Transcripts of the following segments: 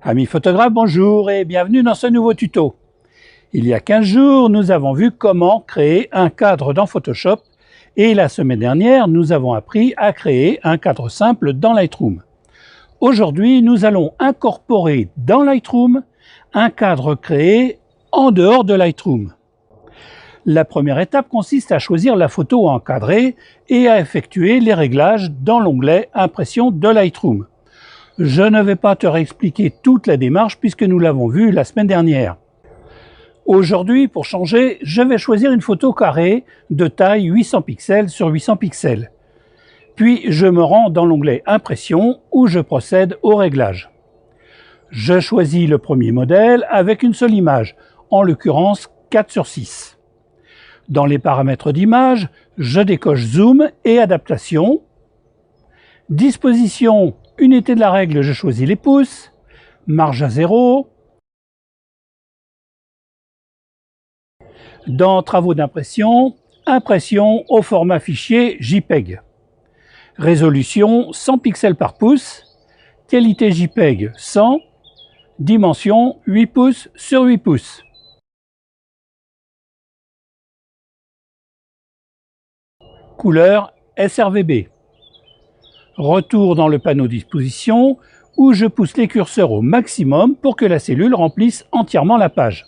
Amis photographes, bonjour et bienvenue dans ce nouveau tuto. Il y a 15 jours, nous avons vu comment créer un cadre dans Photoshop et la semaine dernière, nous avons appris à créer un cadre simple dans Lightroom. Aujourd'hui, nous allons incorporer dans Lightroom un cadre créé en dehors de Lightroom. La première étape consiste à choisir la photo à encadrer et à effectuer les réglages dans l'onglet Impression de Lightroom. Je ne vais pas te réexpliquer toute la démarche puisque nous l'avons vu la semaine dernière. Aujourd'hui, pour changer, je vais choisir une photo carrée de taille 800 pixels sur 800 pixels. Puis je me rends dans l'onglet Impression où je procède au réglage. Je choisis le premier modèle avec une seule image, en l'occurrence 4 sur 6. Dans les paramètres d'image, je décoche Zoom et Adaptation. Disposition, unité de la règle, je choisis les pouces. Marge à 0. Dans Travaux d'impression, impression au format fichier JPEG. Résolution 100 pixels par pouce. Qualité JPEG 100. Dimension 8 pouces sur 8 pouces. Couleur sRGB. Retour dans le panneau disposition où je pousse les curseurs au maximum pour que la cellule remplisse entièrement la page.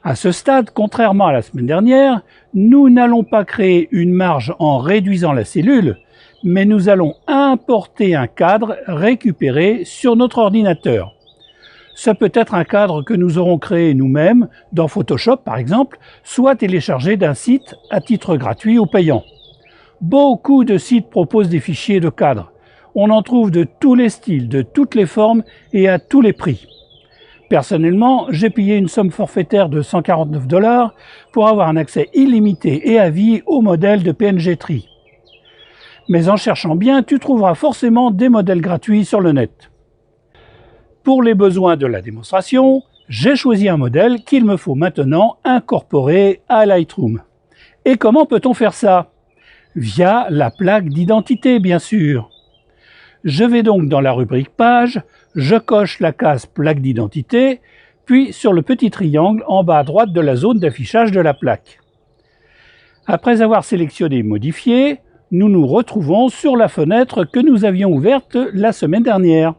À ce stade, contrairement à la semaine dernière, nous n'allons pas créer une marge en réduisant la cellule, mais nous allons importer un cadre récupéré sur notre ordinateur. Ce peut être un cadre que nous aurons créé nous-mêmes, dans Photoshop par exemple, soit téléchargé d'un site à titre gratuit ou payant. Beaucoup de sites proposent des fichiers de cadres. On en trouve de tous les styles, de toutes les formes et à tous les prix. Personnellement, j'ai payé une somme forfaitaire de 149 $ pour avoir un accès illimité et à vie au modèle de PNG Tree. Mais en cherchant bien, tu trouveras forcément des modèles gratuits sur le net. Pour les besoins de la démonstration, j'ai choisi un modèle qu'il me faut maintenant incorporer à Lightroom. Et comment peut-on faire ça? Via la plaque d'identité, bien sûr. Je vais donc dans la rubrique Page, je coche la case plaque d'identité, puis sur le petit triangle en bas à droite de la zone d'affichage de la plaque. Après avoir sélectionné et modifié, nous nous retrouvons sur la fenêtre que nous avions ouverte la semaine dernière.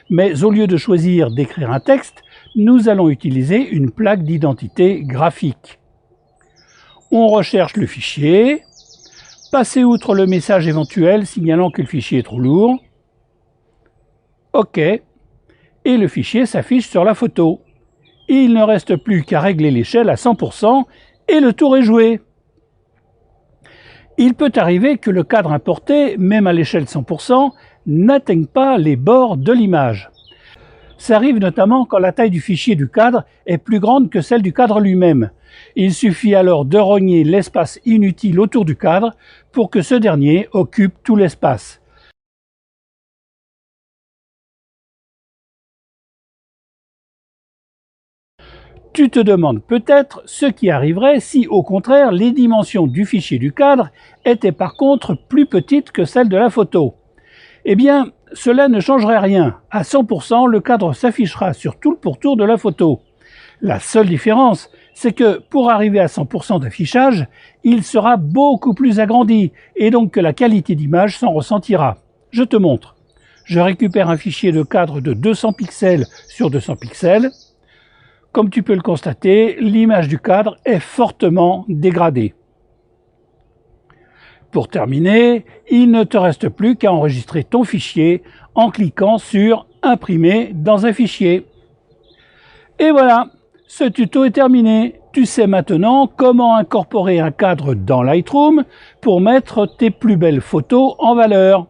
Mais au lieu de choisir d'écrire un texte, nous allons utiliser une plaque d'identité graphique. On recherche le fichier, passer outre le message éventuel signalant que le fichier est trop lourd. OK. Et le fichier s'affiche sur la photo. Il ne reste plus qu'à régler l'échelle à 100% et le tour est joué. Il peut arriver que le cadre importé, même à l'échelle 100%, n'atteigne pas les bords de l'image. Ça arrive notamment quand la taille du fichier du cadre est plus grande que celle du cadre lui-même. Il suffit alors de rogner l'espace inutile autour du cadre pour que ce dernier occupe tout l'espace. Tu te demandes peut-être ce qui arriverait si, au contraire, les dimensions du fichier du cadre étaient par contre plus petites que celles de la photo. Eh bien, cela ne changerait rien. À 100%, le cadre s'affichera sur tout le pourtour de la photo. La seule différence, c'est que pour arriver à 100% d'affichage, il sera beaucoup plus agrandi et donc que la qualité d'image s'en ressentira. Je te montre. Je récupère un fichier de cadre de 200 pixels sur 200 pixels. Comme tu peux le constater, l'image du cadre est fortement dégradée. Pour terminer, il ne te reste plus qu'à enregistrer ton fichier en cliquant sur « Imprimer dans un fichier ». Et voilà, ce tuto est terminé. Tu sais maintenant comment incorporer un cadre dans Lightroom pour mettre tes plus belles photos en valeur.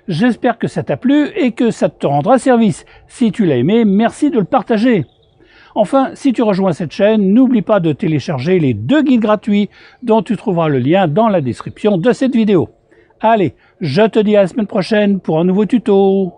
J'espère que ça t'a plu et que ça te rendra service. Si tu l'as aimé, merci de le partager. Enfin, si tu rejoins cette chaîne, n'oublie pas de télécharger les 2 guides gratuits dont tu trouveras le lien dans la description de cette vidéo. Allez, je te dis à la semaine prochaine pour un nouveau tuto.